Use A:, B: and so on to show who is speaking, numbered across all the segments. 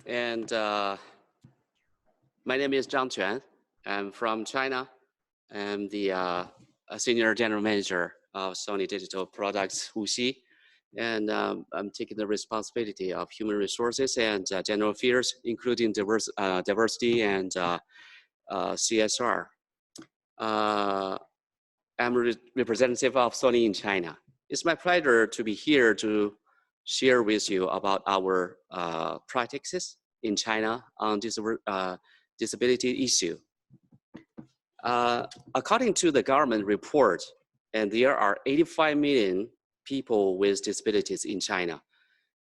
A: And my name is Zhang Quan. I'm from China. I'm the Senior General Manager of Sony Digital Products Wuxi. And I'm taking the responsibility of human resources and general affairs, including diversity and CSR. I'm representative of Sony in China. It's my pleasure to be here to share with you about our practices in China on disability issue. According to the government report, and there are 85 million people with disabilities in China,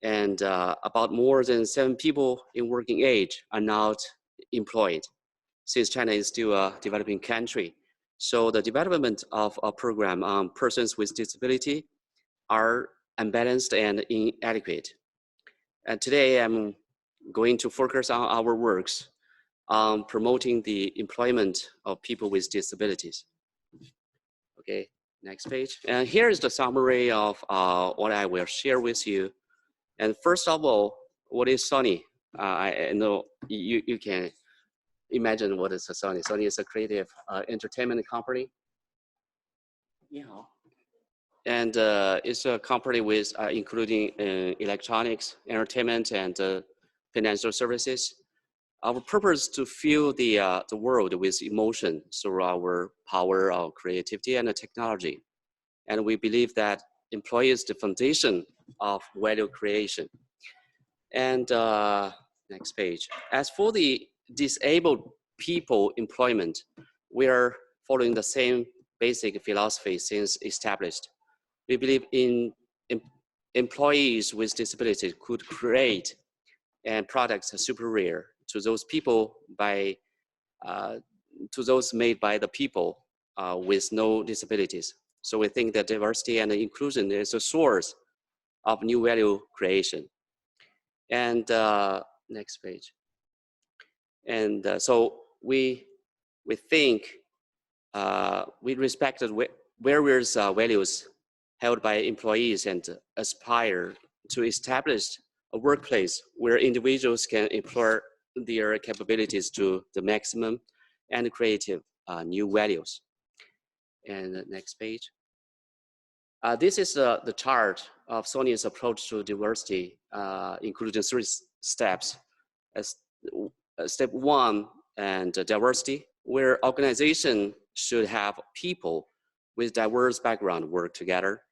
A: and about more than 7 people in working age are not employed, since China is still a developing country. So the development of a program on persons with disability are unbalanced and inadequate. And today I'm going to focus on our works on promoting the employment of people with disabilities. Okay, next page. And here is the summary of what I will share with you. And first of all, what is Sony? I know you can imagine what is a Sony. Sony is a creative entertainment company. Yeah. And it's a company with including electronics, entertainment, and financial services. Our purpose is to fill the world with emotion through our power of creativity and technology. And we believe that employee is the foundation of value creation. And next page. As for the disabled people employment, we are following the same basic philosophy since established. We believe in employees with disabilities could create and products superior to those people to those made by the people with no disabilities. So we think that diversity and inclusion is a source of new value creation. And next page. And so we think we respect various values held by employees and aspire to establish a workplace where individuals can employ their capabilities to the maximum and creative new values. And the next page. This is the chart of Sony's approach to diversity, including 3 steps. Step 1, and diversity, where organization should have people with diverse background work together.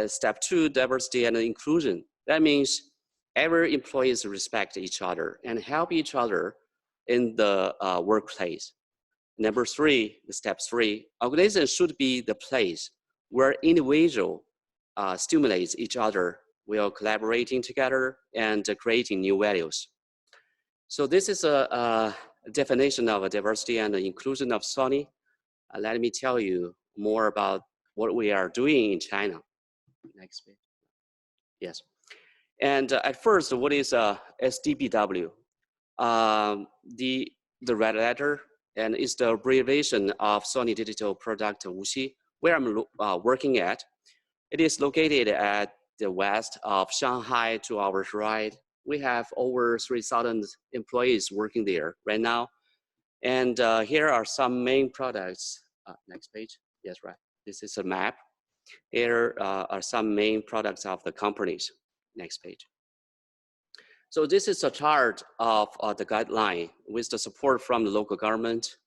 A: Step 2, diversity and inclusion. That means every employees respect each other and help each other in the workplace. Number 3, step 3, organization should be the place where individual stimulates each other while collaborating together and creating new values. So this is a definition of diversity and inclusion of Sony. Let me tell you more about what we are doing in China. Next page. Yes. And at first, what is SDBW? The red letter, and it's the abbreviation of Sony Digital Product Wuxi, where I'm working at. It is located at the west of Shanghai, 2 hours ride. We have over 3,000 employees working there right now. And here are some main products. Next page. Yes, right. This is a map. Here are some main products of the companies. Next page. So this is a chart of the guideline with the support from the local government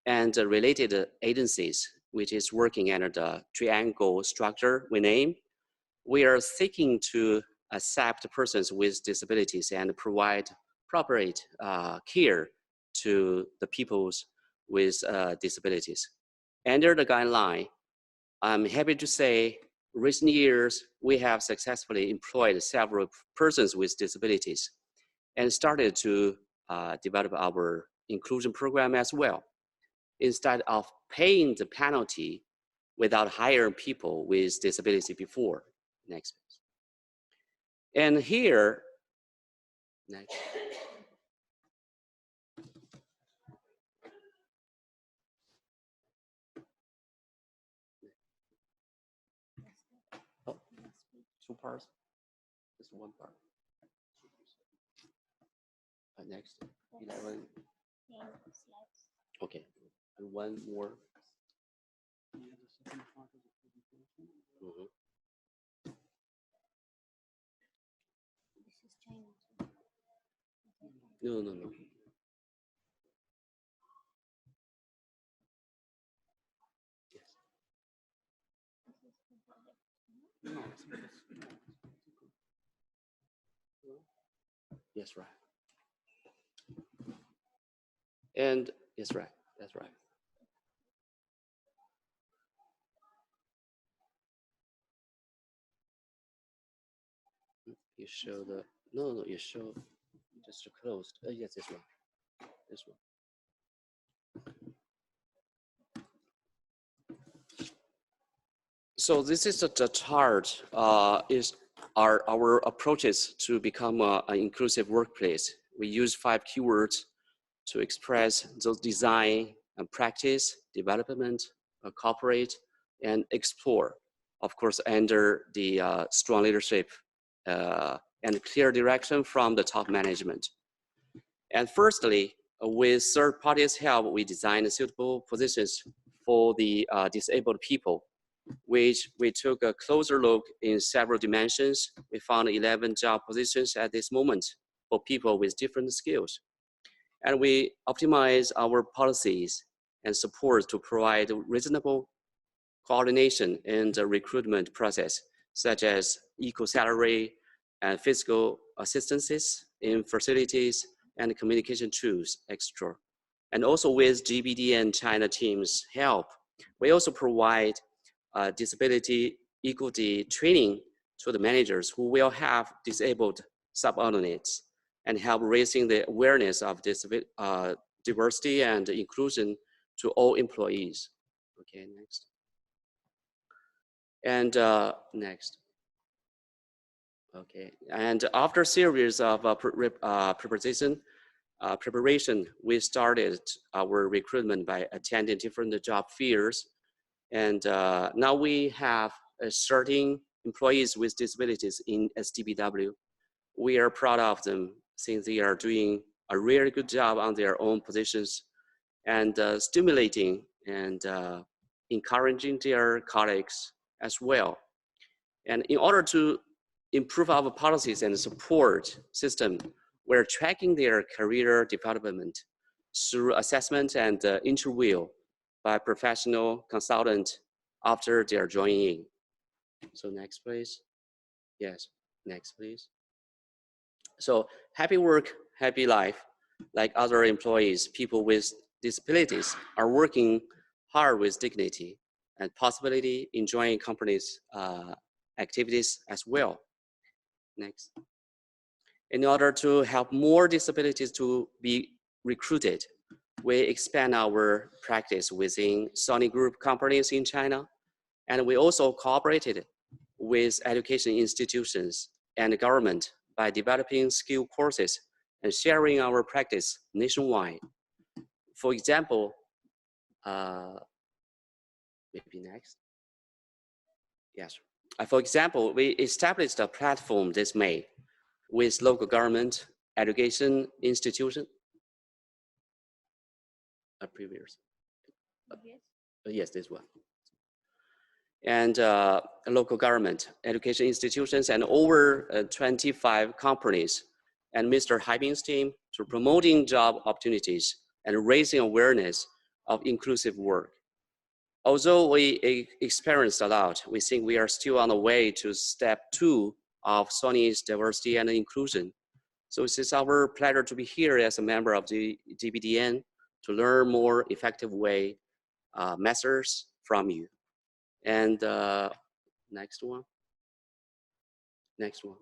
A: and related agencies, which is working under the triangle structure we name. We are seeking to accept persons with disabilities and provide appropriate care to the peoples with disabilities. Under the guideline, I'm happy to say recent years, we have successfully employed several persons with disabilities and started to develop our inclusion program as well. Instead of paying the penalty without hiring people with disability before. Next. And here, next. Oh, 2 parts, just 1 part. Next, 11. Okay, and one more. No, no, no. Yes. Yes, right. And yes, right. That's right. You show the no. You show just closed. Yes, this one. This one. So this is the chart. Is our approaches to become an inclusive workplace. We use 5 keywords to express those design and practice, development, cooperate, and explore. Of course, under the strong leadership and clear direction from the top management. And firstly, with third parties' help, we designed suitable positions for the disabled people, which we took a closer look in several dimensions. We found 11 job positions at this moment for people with different skills. And we optimize our policies and support to provide reasonable coordination in the recruitment process, such as equal salary and physical assistances in facilities and communication tools, etc. And also with GBDN China team's help, we also provide disability equity training to the managers who will have disabled subordinates and help raising the awareness of diversity and inclusion to all employees. Okay, next. And next. Okay, and after a series of preparation, we started our recruitment by attending different job fairs. And now we have 13 employees with disabilities in STBW. We are proud of them since they are doing a really good job on their own positions and stimulating and encouraging their colleagues as well. And in order to improve our policies and support system, we're tracking their career development through assessment and interview by professional consultant after they are joining. So next, please. Yes, next, please. So happy work, happy life. Like other employees, people with disabilities are working hard with dignity and possibility enjoying company's activities as well. Next. In order to help more disabilities to be recruited, we expand our practice within Sony Group companies in China. And we also cooperated with education institutions and the government by developing skill courses and sharing our practice nationwide. For example, maybe next. Yes. For example, we established a platform this May with local government, education institution. Previous. Yes, this one. And local government, education institutions, and over 25 companies, and Mr. Haibin's team to promoting job opportunities and raising awareness of inclusive work. Although we experienced a lot, we think we are still on the way to step 2 of Sony's diversity and inclusion. So it's our pleasure to be here as a member of the GBDN to learn more effective way methods from you. And next one. Next one.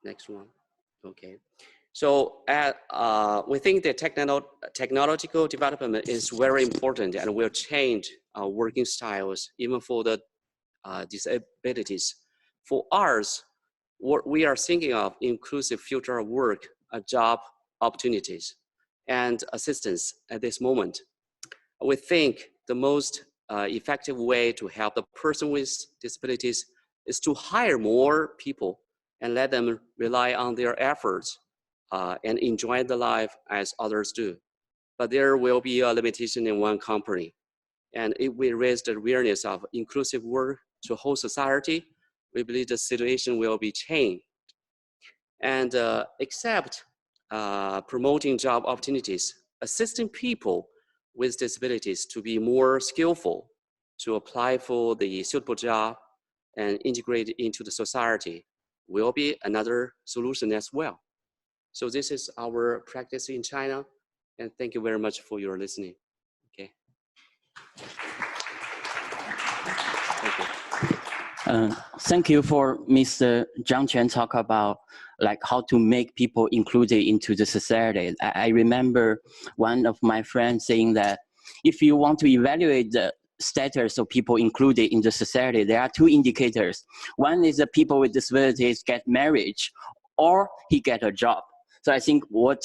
A: Next one. Okay. So we think the technological development is very important and will change our working styles, even for the disabilities. For us, what we are thinking of inclusive future of work, job opportunities, and assistance at this moment. We think the most effective way to help the person with disabilities is to hire more people and let them rely on their efforts and enjoy the life as others do. But there will be a limitation in one company. And if we raise the awareness of inclusive work to whole society, we believe the situation will be changed. And except promoting job opportunities, assisting people with disabilities to be more skillful, to apply for the suitable job and integrate into the society will be another solution as well. So this is our practice in China. And thank you very much for your listening. Okay. Thank you.
B: Thank you for Mr. Zhang Quan talk about like how to make people included into the society. I remember one of my friends saying that if you want to evaluate the status of people included in the society, there are two indicators. One is that people with disabilities get marriage or he get a job. So I think what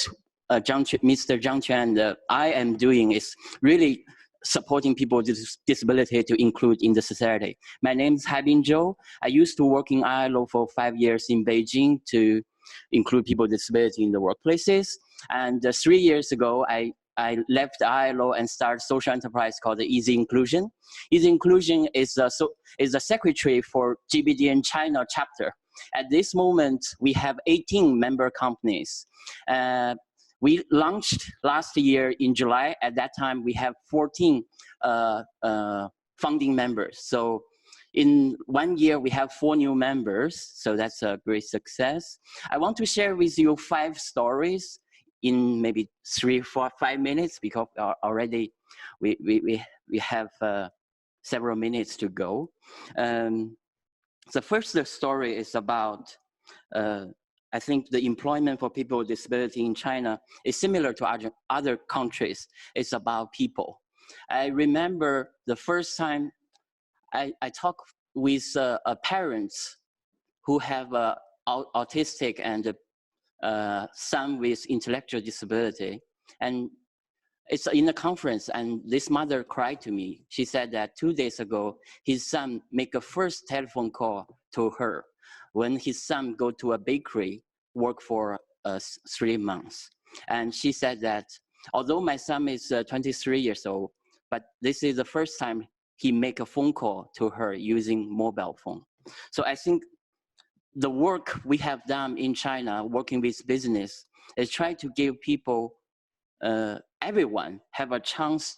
B: Mr. Zhang Quan and I am doing is really supporting people with disability to include in the society. My name is Haibin Zhou. I used to work in ILO for 5 years in Beijing to include people with disability in the workplaces. And 3 years ago, I left ILO and started a social enterprise called the Easy Inclusion. Easy Inclusion is the secretary for GBDN China chapter. At this moment, we have 18 member companies. We launched last year in July. At that time, we have 14 founding members. So in 1 year, we have 4 new members. So that's a great success. I want to share with you 5 stories in maybe 3, 4, 5 minutes because already we have several minutes to go. The first story is about I think the employment for people with disability in China is similar to other countries. It's about people. I remember the first time I talked with parents who have autistic and son with intellectual disability. And it's in a conference, and this mother cried to me. She said that 2 days ago, his son made a first telephone call to her when his son go to a bakery, work for 3 months. And she said that, although my son is 23 years old, but this is the first time he make a phone call to her using mobile phone. So I think the work we have done in China, working with business, is trying to give people, everyone have a chance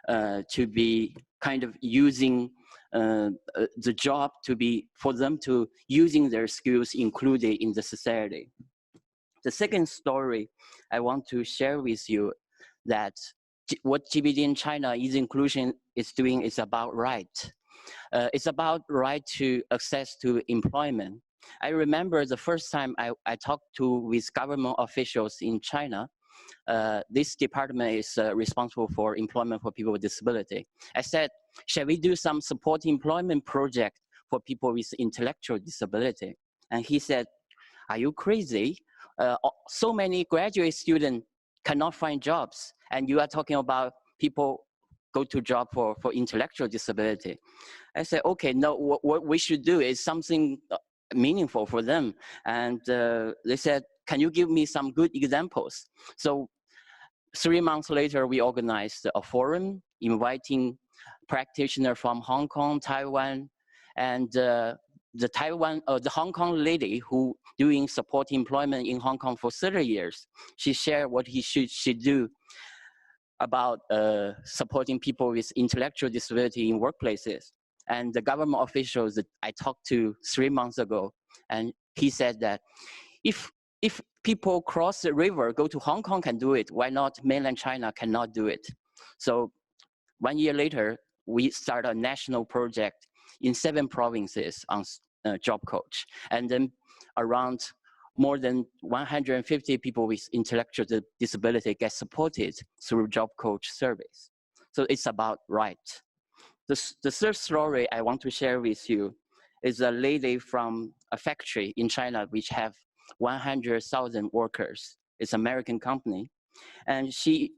B: to be kind of using the job to be, for them to using their skills included in the society. The second story I want to share with you that what GBDN China Easy Inclusion is doing is about right. It's about right to access to employment. I remember the first time I talked with government officials in China. This department is responsible for employment for people with disability. I said, shall we do some support employment project for people with intellectual disability? And he said, are you crazy? So many graduate students cannot find jobs, and you are talking about people go to job for intellectual disability. I said, okay, no, what we should do is something meaningful for them. And they said, can you give me some good examples? So 3 months later, we organized a forum inviting practitioners from Hong Kong, Taiwan, and the Hong Kong lady who doing support employment in Hong Kong for 30 years. She shared what she do about supporting people with intellectual disability in workplaces. And the government officials that I talked to 3 months ago, and he said that if people cross the river, go to Hong Kong can do it, why not mainland China cannot do it? So 1 year later, we start a national project in 7 provinces on job coach. And then around more than 150 people with intellectual disability get supported through job coach service. So it's about right. The third story I want to share with you is a lady from a factory in China which have 100,000 workers. It's an American company. And she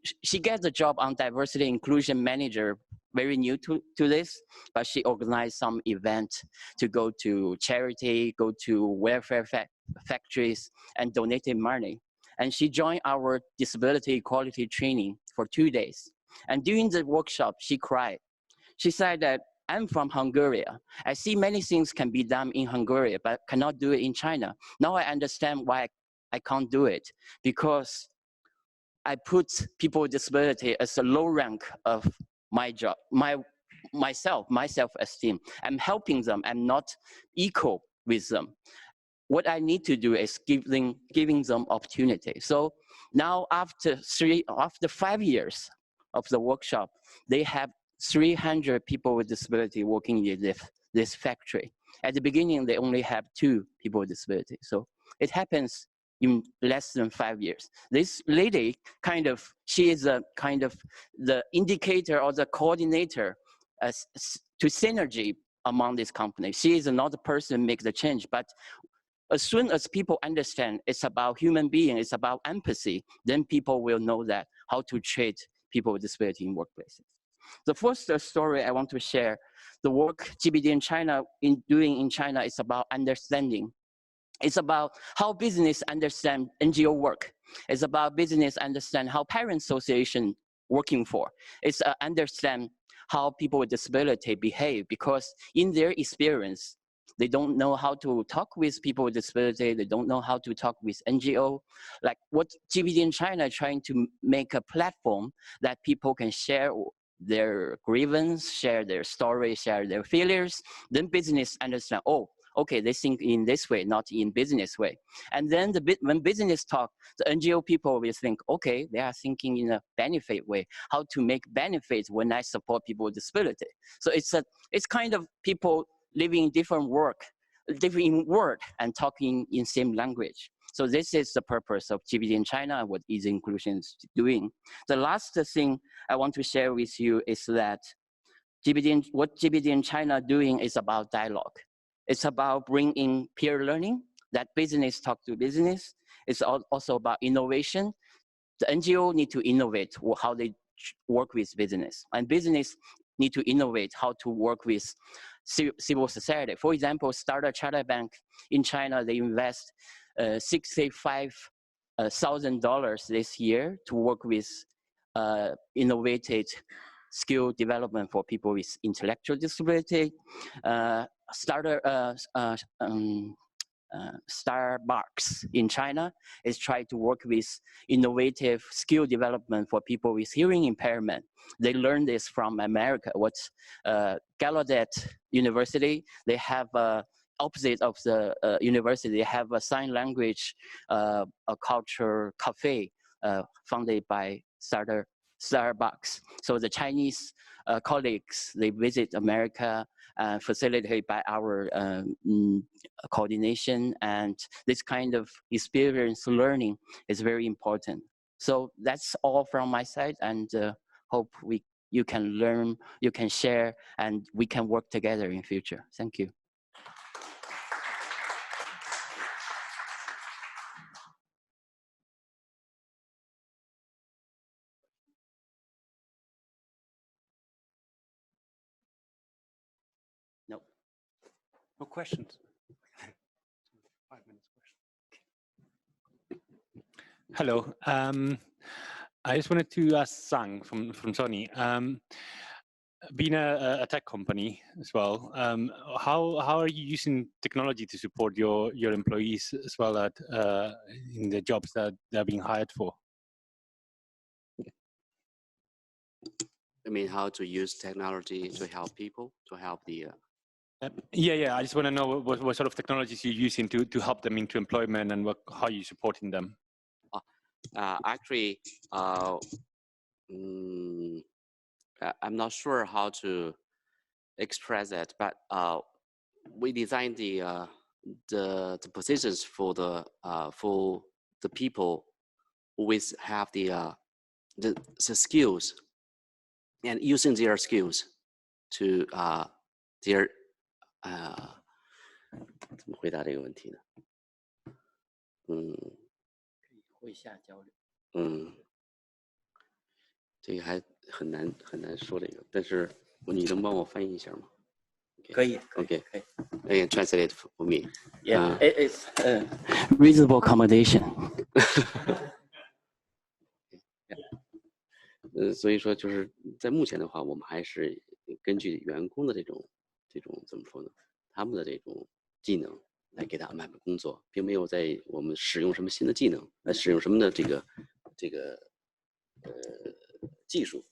B: gets a job on diversity inclusion manager, very new to this, but she organized some event to go to charity, go to welfare factories and donated money. And she joined our disability equality training for 2 days. And during the workshop, she cried. She said that, I'm from Hungary. I see many things can be done in Hungary, but cannot do it in China. Now I understand why I can't do it, because I put people with disability as a low rank of my job, my self-esteem. I'm helping them. I'm not equal with them. What I need to do is giving them opportunity. So now after 5 years of the workshop, they have 300 people with disability working in this factory. At the beginning, they only have 2 people with disability. So it happens in less than 5 years. This lady she is a kind of the indicator or the coordinator to synergy among this company. She is not the person who makes the change, but as soon as people understand it's about human being, it's about empathy, then people will know that how to treat people with disability in workplaces. The first story I want to share, the work GBDN China doing in China is about understanding. It's about how business understand NGO work. It's about business understand how parent association working for. It's understand how people with disability behave, because in their experience, they don't know how to talk with people with disability. They don't know how to talk with NGO. Like what GBDN China is trying to make a platform that people can share their grievance, share their story, share their failures. Then business understand, oh, okay, they think in this way, not in business way. And then when business talk, the NGO people will think, okay, they are thinking in a benefit way, how to make benefits when I support people with disability. So it's kind of people living in different world and talking in same language. So this is the purpose of GBDN China and what Easy Inclusion is doing. The last thing I want to share with you is that what GBDN China doing is about dialogue. It's about bringing peer learning, that business talk to business. It's also about innovation. The NGO need to innovate how they work with business, and business need to innovate how to work with civil society. For example, Standard Chartered Bank in China, they invest $65,000 this year to work with innovative skill development for people with intellectual disability. Starbucks in China is trying to work with innovative skill development for people with hearing impairment. They learned this from America. What's Gallaudet University, they have opposite of the university, they have a sign language a culture cafe funded by Starbucks. So the Chinese colleagues, they visit America, facilitated by our coordination, and this kind of experience learning is very important. So that's all from my side, and hope you can learn, you can share, and we can work together in future. Thank you. No.
C: No questions. 5 minutes question. Hello. I just wanted to ask Zhang from Sony. Being a tech company as well, how are you using technology to support your employees as well in the jobs that they're being hired for?
A: I mean, how to use technology to help people, to help the...
C: Yeah. I just want to know what sort of technologies you're using to help them into employment, and how you're supporting them.
A: Actually, I'm not sure how to express that, but we designed the positions for the people who have the skills, and using their skills to their 怎么回答这个问题呢？
B: 会下交流。
A: 这个还很难说这个，但是你能帮我翻译一下吗？ Okay. Okay. Okay. You can translate it for me.
B: Yeah, it's reasonable accommodation.
A: 所以说就是在目前的话，我们还是根据员工的这种怎么说呢？他们的这种技能来给他安排工作，并没有在我们使用什么新的技能，使用什么的这个技术。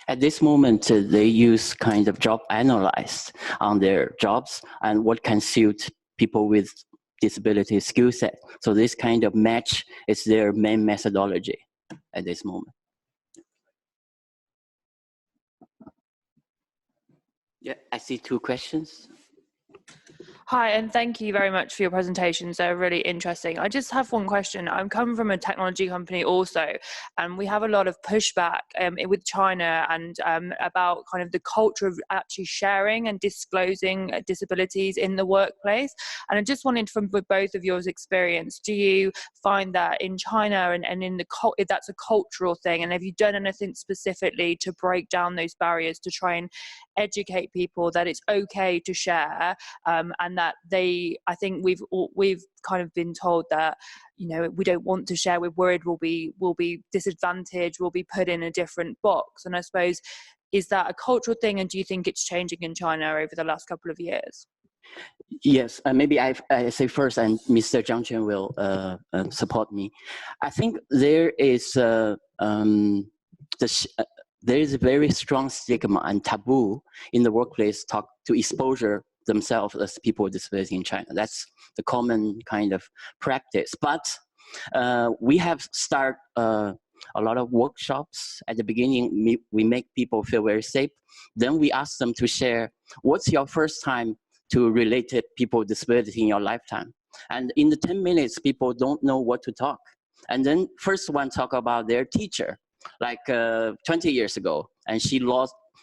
B: At this moment, they use kind of job analysis on their jobs and what can suit people with disability skill set. So this kind of match is their main methodology at this moment. Yeah, I see 2 questions.
D: Hi, and thank you very much for your presentations. They're really interesting. I just have one question. I'm coming from a technology company also, and we have a lot of pushback with China and about kind of the culture of actually sharing and disclosing disabilities in the workplace. And I just wanted, from both of yours experience, do you find that in China and in the if that's a cultural thing, and have you done anything specifically to break down those barriers to try and educate people that it's okay to share, and that I think we've kind of been told that, you know, we don't want to share, we're worried we'll be disadvantaged, we'll be put in a different box. And I suppose, is that a cultural thing, and do you think it's changing in China over the last couple of years?
B: Yes, maybe I say first, and Mr. Zhang will support me. I think there is there is a very strong stigma and taboo in the workplace to exposure themselves as people with disability in China. That's the common kind of practice. But we have started a lot of workshops. At the beginning, we make people feel very safe. Then we ask them to share, what's your first time to relate to people with disability in your lifetime? And in the 10 minutes, people don't know what to talk. And then first one talk about their teacher, like 20 years ago. And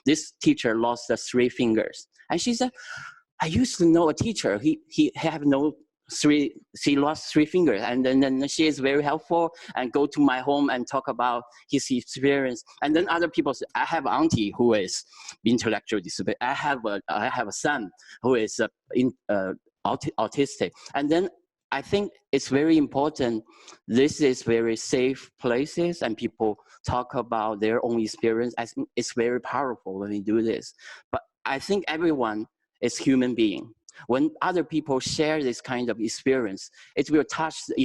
B: this teacher lost 3 fingers. And she said, I used to know a teacher. He lost 3 fingers, and then she is very helpful and go to my home and talk about his experience. And then other people say, I have an auntie who is intellectual disability. I have a son who is autistic. And then I think it's very important. This is very safe places, and people talk about their own experience. I think it's very powerful when we do this. But I think everyone is human being. When other people share this kind of experience, it will touch the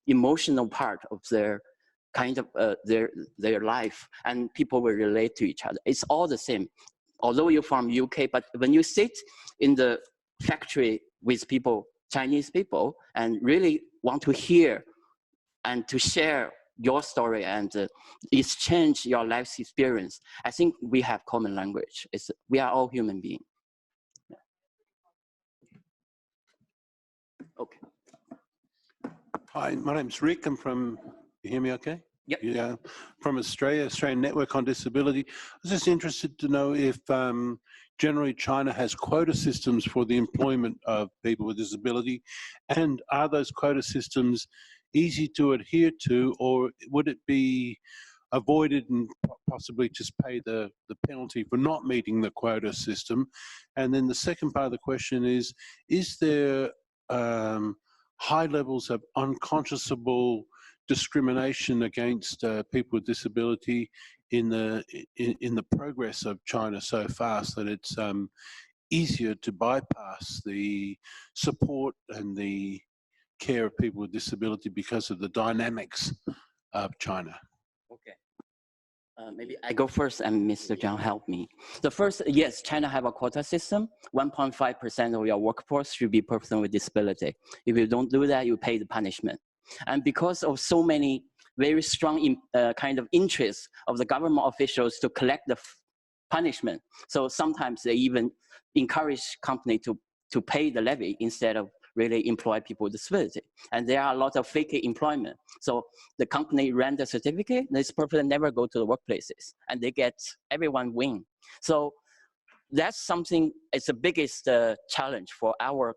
B: emotional part of their kind of their life, and people will relate to each other. It's all the same. Although you're from UK, but when you sit in the factory with people, Chinese people, and really want to hear and to share your story and exchange your life's experience, I think we have common language. We are all human beings. Okay.
E: Hi, my name's Rick. I'm from, you hear me okay?
B: Yep.
E: Yeah, from Australia, Australian Network on Disability. I was just interested to know if generally China has quota systems for the employment of people with disability, and are those quota systems easy to adhere to, or would it be avoided and possibly just pay the penalty for not meeting the quota system? And then the second part of the question is there high levels of unconscionable discrimination against people with disability in the progress of China so fast that it's easier to bypass the support and the care of people with disability because of the dynamics of China?
B: Okay. Maybe I go first and Mr. Zhang help me. The first, yes, China have a quota system. 1.5% of your workforce should be person with disability. If you don't do that, you pay the punishment. And because of so many very strong kind of interests of the government officials to collect the punishment, so sometimes they even encourage company to pay the levy instead of really employ people with disability. And there are a lot of fake employment. So the company rent a certificate, this person never go to the workplaces, and they get, everyone win. So that's something, it's the biggest challenge for our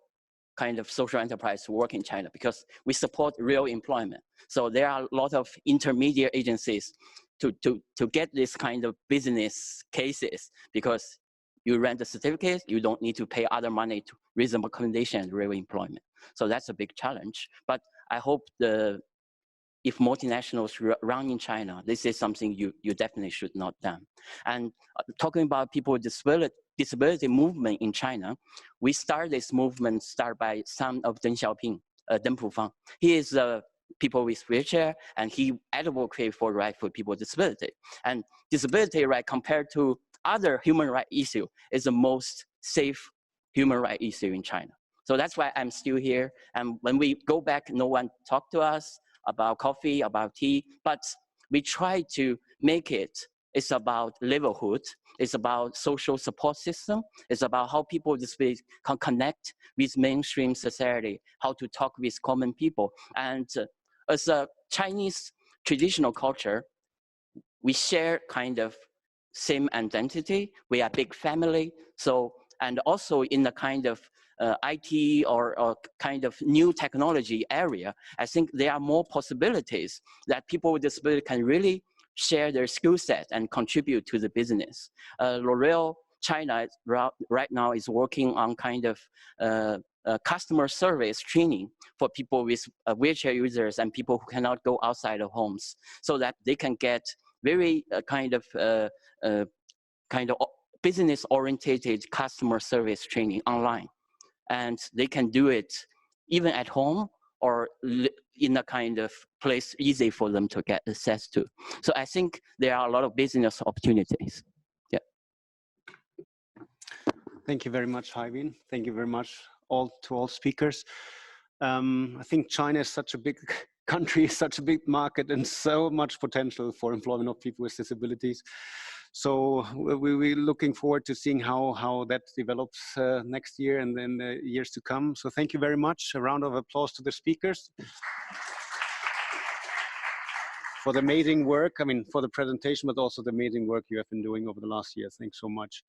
B: kind of social enterprise to work in China, because we support real employment. So there are a lot of intermediate agencies to get this kind of business cases, because you rent the certificate, you don't need to pay other money to reasonable accommodation and real employment. So that's a big challenge. But I hope if multinationals run in China, this is something you definitely should not do. And talking about people with disability movement in China, we started this movement by son of Deng Xiaoping, Deng Pufang. He is people with wheelchair, and he advocated for right for people with disability. And disability right compared to other human rights issue is the most safe human rights issue in China. So that's why I'm still here. And when we go back, no one talked to us about coffee, about tea, but we try to make it's about livelihood, it's about social support system, it's about how people with disabilities can connect with mainstream society, how to talk with common people. And as a Chinese traditional culture, we share kind of same identity, we are big family, so, and also in the kind of IT or kind of new technology area, I think there are more possibilities that people with disability can really share their skill set and contribute to the business. L'Oreal China right now is working on kind of customer service training for people with wheelchair users and people who cannot go outside of homes, so that they can get very kind of business-oriented customer service training online. And they can do it even at home or in a kind of place easy for them to get access to. So I think there are a lot of business opportunities. Yeah.
F: Thank you very much, Haibin. Thank you very much to all speakers. I think China is such a big country, such a big market, and so much potential for employment of people with disabilities. So we're looking forward to seeing how that develops next year and then the years to come. So thank you very much. A round of applause to the speakers for the amazing work, I mean, for the presentation, but also the amazing work you have been doing over the last year. Thanks so much.